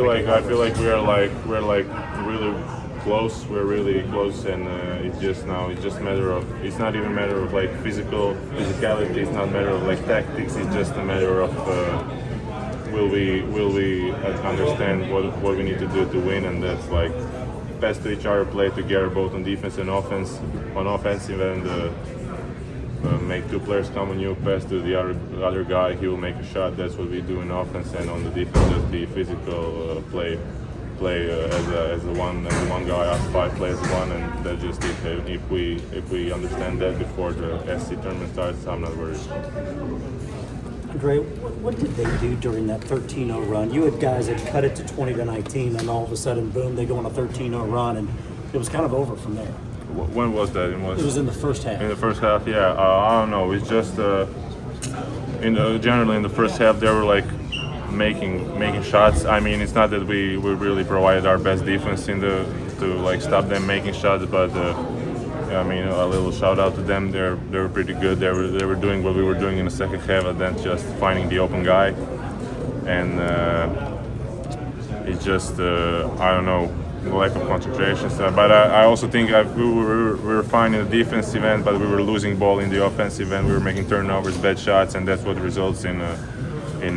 I feel like we're really close. We're really close, and it's just a matter of. It's not even a matter of like physicality. It's not a matter of like tactics. It's just a matter of will we understand what we need to do to win, and that's like pass to each other, play together both on defense and offense. On offensive end, make two players come on you, pass to the other guy, he will make a shot. That's what we do in offense, and on the defense, just be physical, play as a one guy, us five play as one, and that's just it. If we understand that before the SC tournament starts, I'm not worried. Andrija, what did they do during that 13-0 run? You had guys that cut it to 20-19, and all of a sudden, boom, they go on a 13-0 run, and it was kind of over from there. When was that? It was in the first half. In the first half, yeah. I don't know. It's just generally in the first half they were like making shots. I mean, it's not that we really provided our best defense to like stop them making shots, but I mean, a little shout out to them. They were pretty good. They were doing what we were doing in the second half, and then just finding the open guy. And it's just I don't know. Lack of concentration stuff, but I also think we were fine in the defensive end, but we were losing ball in the offensive end. We were making turnovers, bad shots, and that's what results in going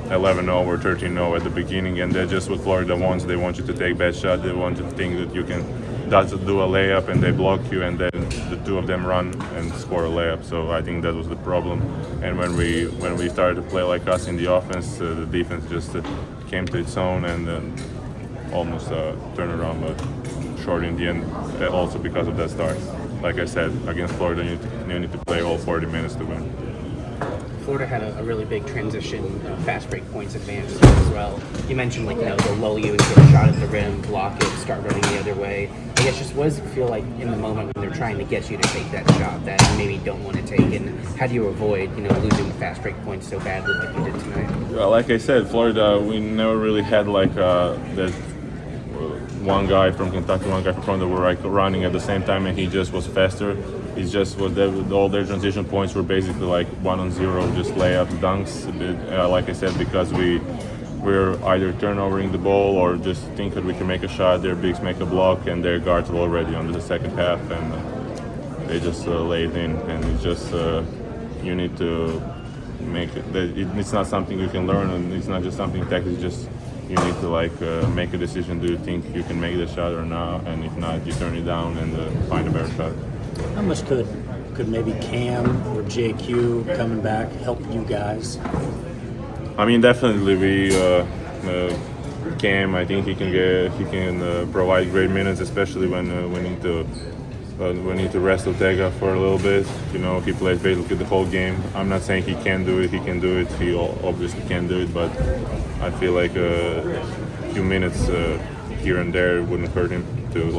11-0 or 13-0 at the beginning. And that's just what Florida wants. They want you to take bad shots. They want you to think that you can do a layup, and they block you, and then the two of them run and score a layup. So I think that was the problem. And when we started to play like us in the offense, the defense just came to its own and almost turn around, but short in the end, also because of that start. Like I said, against Florida, you need to play all 40 minutes to win. Florida had a really big transition, fast break points advantage as well. You mentioned they'll lull you and get a shot at the rim, block it, start running the other way. I guess just what does it feel like in the moment when they're trying to get you to take that shot that you maybe don't want to take, and how do you avoid losing the fast break points so badly like you did tonight? Well, like I said, Florida, we never really had like that. One guy from Kentucky, one guy from Florida were like running at the same time, and he just was faster. He just was all their transition points were basically like 1-on-0, just layups, dunks. Like I said, because we're either turnovering the ball or just think that we can make a shot. Their bigs make a block, and their guards were already on the second half, and they just laid in. And it's just you need to make it. It's not something you can learn, and it's not just something tactical. Just you need to make a decision. Do you think you can make the shot or not? And if not, you turn it down and find a better shot. How much could maybe Cam or JQ coming back help you guys? I mean, definitely Cam. I think he can provide great minutes, especially when we need to rest Ortega for a little bit. He plays basically the whole game. I'm not saying he can't do it. He can do it. He obviously can do it, but I feel like a few minutes here and there wouldn't hurt him to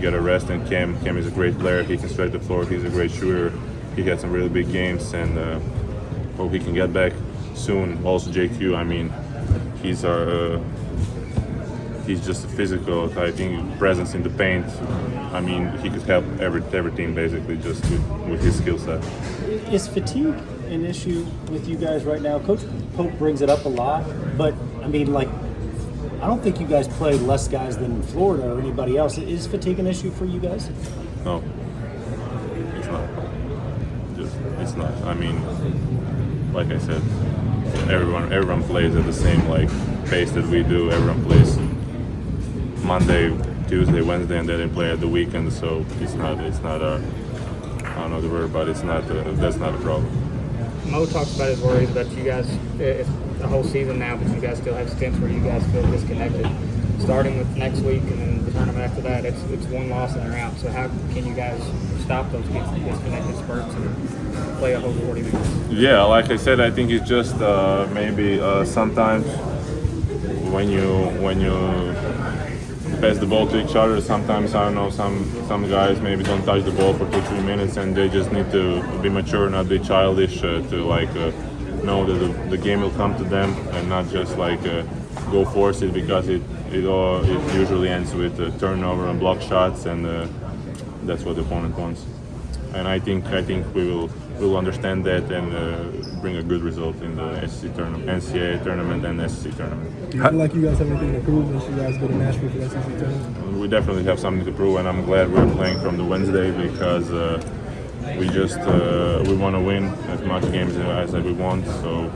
get a rest. And Cam is a great player. He can stretch the floor. He's a great shooter. He had some really big games, and hope he can get back soon. Also JQ. I mean, he's just a physical. I think presence in the paint. I mean, he could help every team basically just with his skill set. Is fatigue an issue with you guys right now? Coach Pope brings it up a lot, but I mean, I don't think you guys play less guys than Florida or anybody else. Is fatigue an issue for you guys? No, it's not. It's not. I mean, like I said, everyone plays at the same pace that we do. Everyone plays Monday, Tuesday, Wednesday, and then they play at the weekend. So it's not a. I don't know the word, but it's not. That's not a problem. Mo talks about his worries that you guys, it's the whole season now, but you guys still have stints where you guys feel disconnected. Starting with next week and then the tournament after that, it's one loss and they're out. So how can you guys stop those disconnected spurts and play a whole 40 minutes? Yeah, like I said, I think it's just maybe sometimes when you pass the ball to each other, sometimes I don't know, some guys maybe don't touch the ball for 2-3 minutes, and they just need to be mature, not be childish, to know that the game will come to them, and not just go force it, because it usually ends with turnover and block shots, and that's what the opponent wants. And I think we will will understand that and bring a good result in the NCAA tournament and SEC tournament. Do you feel like you guys have anything to prove once you guys go to Nashville for the SEC tournament? We definitely have something to prove, and I'm glad we're playing from the Wednesday because we want to win as much games as we want. So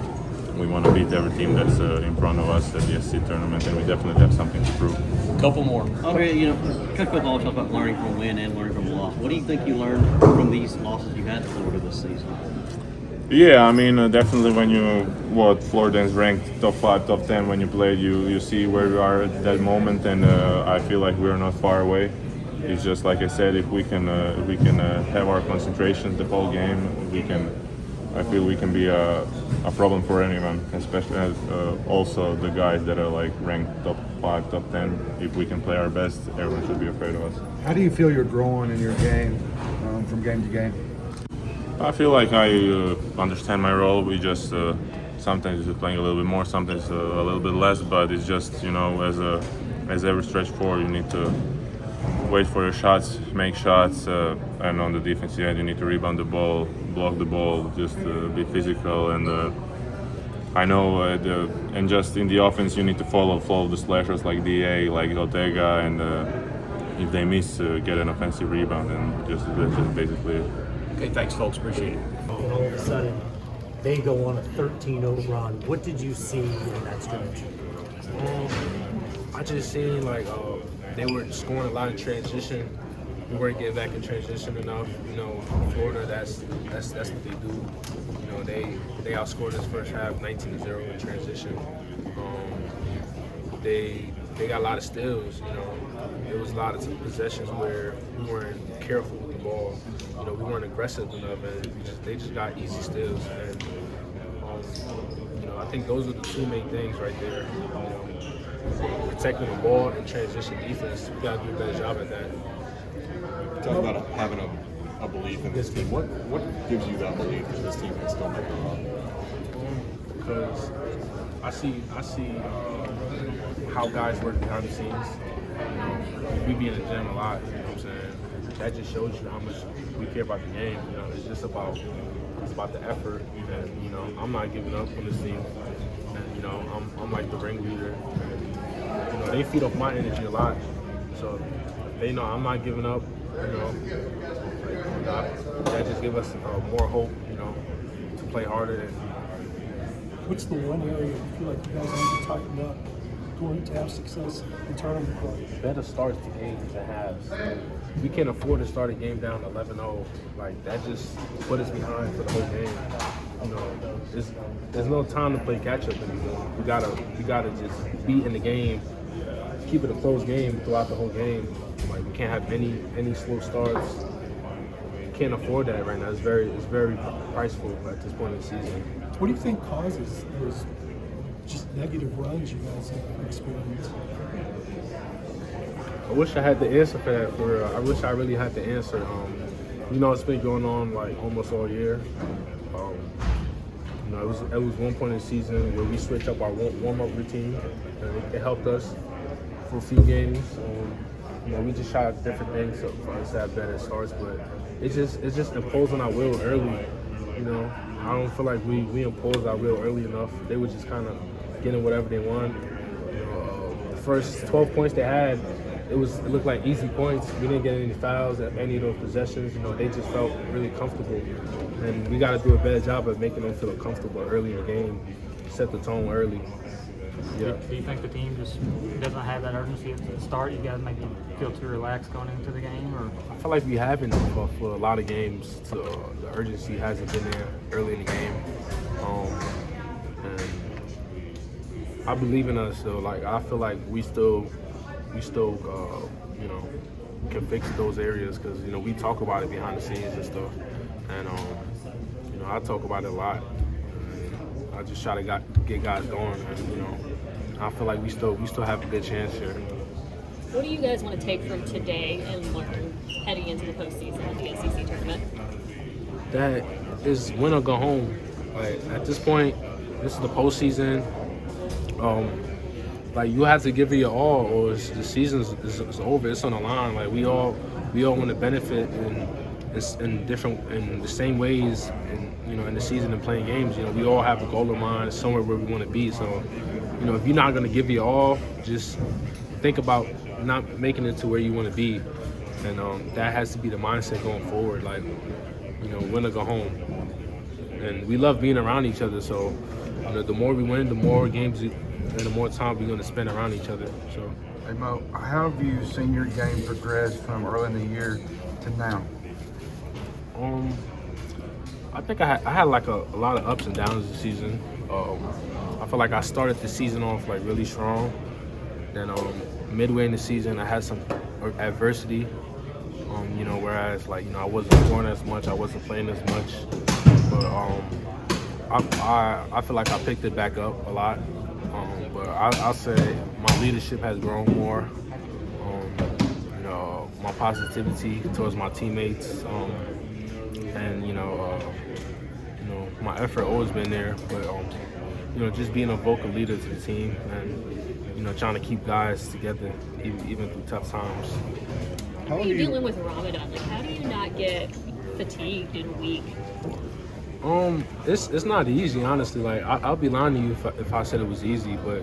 we want to beat every team that's in front of us at the SEC tournament, and we definitely have something to prove. Couple more. Andrija, Coach Pope always talks about learning from a win and learning from a loss. What do you think you learned from these losses you had to Florida this season? Yeah, I mean, definitely when Florida is ranked top 5, top 10 when you played, you see where we are at that moment, and I feel like we're not far away. It's just like I said, if we can have our concentration the whole game, I feel we can be a problem for anyone, especially also the guys that are like ranked top 5, top 10. If we can play our best, everyone should be afraid of us. How do you feel you're growing in your game from game to game? I feel like I understand my role. We just sometimes we're playing a little bit more, sometimes a little bit less. But it's just as every stretch forward, you need to wait for your shots, make shots, and on the defensive end, you need to rebound the ball, block the ball, just be physical. And I know, and just in the offense, you need to follow the slashers like DA, like Ortega, and if they miss, get an offensive rebound, and that's just basically it. Okay, thanks, folks. Appreciate it. And all of a sudden, they go on a 13-0 run. What did you see in that scrimmage? I just seen like they were scoring a lot of transition. We weren't getting back in transition enough. Florida, that's what they do. They outscored us first half 19-0 in transition. They got a lot of steals. There was a lot of possessions where we weren't careful with the ball. We weren't aggressive enough, and they just got easy steals. And I think those are the two main things right there. Protecting the ball and transition defense. We got to do a better job at that. Talk about having a belief in this team. What gives you that belief that this team can still make a run? Because I see how guys work behind the scenes. We be in the gym a lot. You know what I'm saying? That just shows you how much we care about the game. It's just about the effort. And I'm not giving up on this team. And I'm like the ringleader. They feed off my energy a lot. So they know I'm not giving up. That just gives us more hope. To play harder. What's the one area you feel like you guys need to tighten up going to have success in tournament play? Better starts to games than halves. We can't afford to start a game down 11-0. Like that just put us behind for the whole game. There's no time to play catch up anymore. We gotta just be in the game, keep it a close game throughout the whole game. Like we can't have any slow starts. We can't afford that right now. It's very priceful at this point in the season. What do you think causes those just negative runs you guys have experienced? I wish I had the answer for that. For real. I wish I really had the answer. It's been going on like almost all year. It was one point in the season where we switched up our warm-up routine, and it helped us for a few games. We just tried different things for us to have better starts, but it's just imposing our will early. I don't feel like we imposed our will early enough. They were just kind of getting whatever they want. The first 12 points they had, it looked like easy points. We didn't get any fouls at any of those possessions. They just felt really comfortable, and we got to do a better job of making them feel comfortable early in the game. Set the tone early. Yeah. Do you think the team just doesn't have that urgency at the start? You guys maybe feel too relaxed going into the game, or? I feel like we haven't for a lot of games. The urgency hasn't been there early in the game, and I believe in us. So I feel like we still can fix those areas because we talk about it behind the scenes and stuff, and I talk about it a lot. I just try to get guys going, and I feel like we still have a good chance here. What do you guys want to take from today and learn heading into the postseason at the SEC tournament? That is win or go home. Like at this point, this is the postseason. You have to give it your all, or the season is over. It's on the line. Like we all want to benefit, and in the same ways, in the season and playing games. We all have a goal in mind, somewhere where we want to be. So, if you're not going to give it all, just think about not making it to where you want to be, and that has to be the mindset going forward. Like, win or go home. And we love being around each other. So, the more we win, the more games and the more time we're going to spend around each other. So. Hey Mo, how have you seen your game progress from early in the year to now? I think I had like a lot of ups and downs this season. I feel like I started the season off like really strong. Then midway in the season, I had some adversity. Whereas I wasn't scoring as much, I wasn't playing as much. But I feel like I picked it back up a lot. But I'll say my leadership has grown more. My positivity towards my teammates, and my effort always been there. But just being a vocal leader to the team, and trying to keep guys together even through tough times. How are you dealing with Ramadan? Like, how do you not get fatigued and weak? It's not easy, honestly. Like I'll be lying to you if I said it was easy, but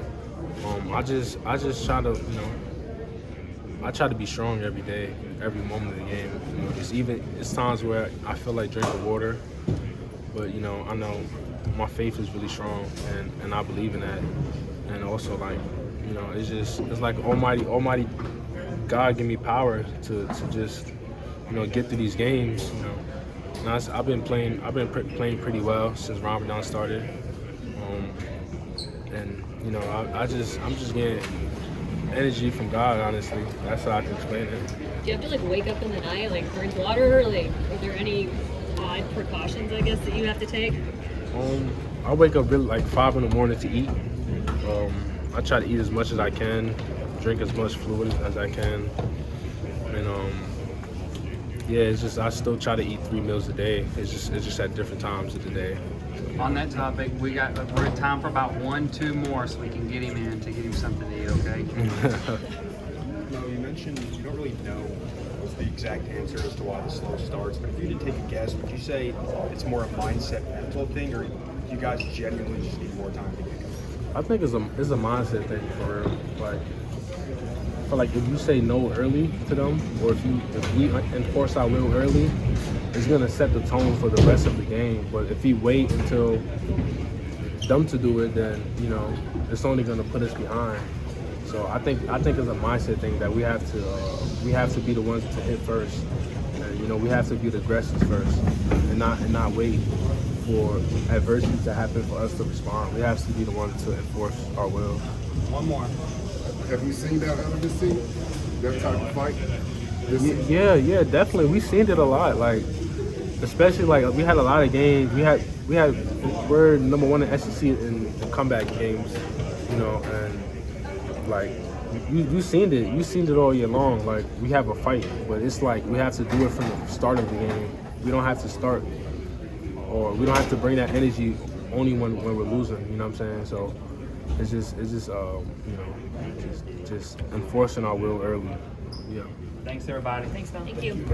I just try to I try to be strong every day, every moment of the game. It's times where I feel like drinking water, but I know my faith is really strong, and I believe in that. And also it's like Almighty God give me power to just get through these games. I've been playing pretty well since Ramadan started, and I'm just getting energy from God. Honestly, that's how I can explain it. Do you have to wake up in the night, drink water? Are there any odd precautions, I guess, that you have to take? I wake up really 5 in the morning to eat. I try to eat as much as I can, drink as much fluid as I can, and it's just I still try to eat 3 meals a day. It's just at different times of the day. On that topic, we're at time for about 1-2 more, so we can get him in to get him something to eat. Okay. No, you mentioned you don't really know the exact answer as to why the slow starts, but if you did take a guess, would you say it's more a mindset, mental thing, or you guys genuinely just need more time to get going? I think it's a mindset thing for real. I feel like if you say no early to them, or if we enforce our will early, it's gonna set the tone for the rest of the game. But if we wait until them to do it, then it's only gonna put us behind. So I think it's a mindset thing that we have to be the ones to hit first, and we have to be the aggressors first, and not wait for adversity to happen for us to respond. We have to be the ones to enforce our will. One more. Have you seen that out of this team? That type of fight? Yeah, definitely. We've seen it a lot. Especially we had a lot of games. We're number one in SEC in comeback games, and you've seen it. You've seen it all year long. We have a fight, but it's we have to do it from the start of the game. We don't have to start, or we don't have to bring that energy only when we're losing. You know what I'm saying? So it's just enforcing our will early. Yeah. Thanks, everybody. Thanks, Mel. Thank you.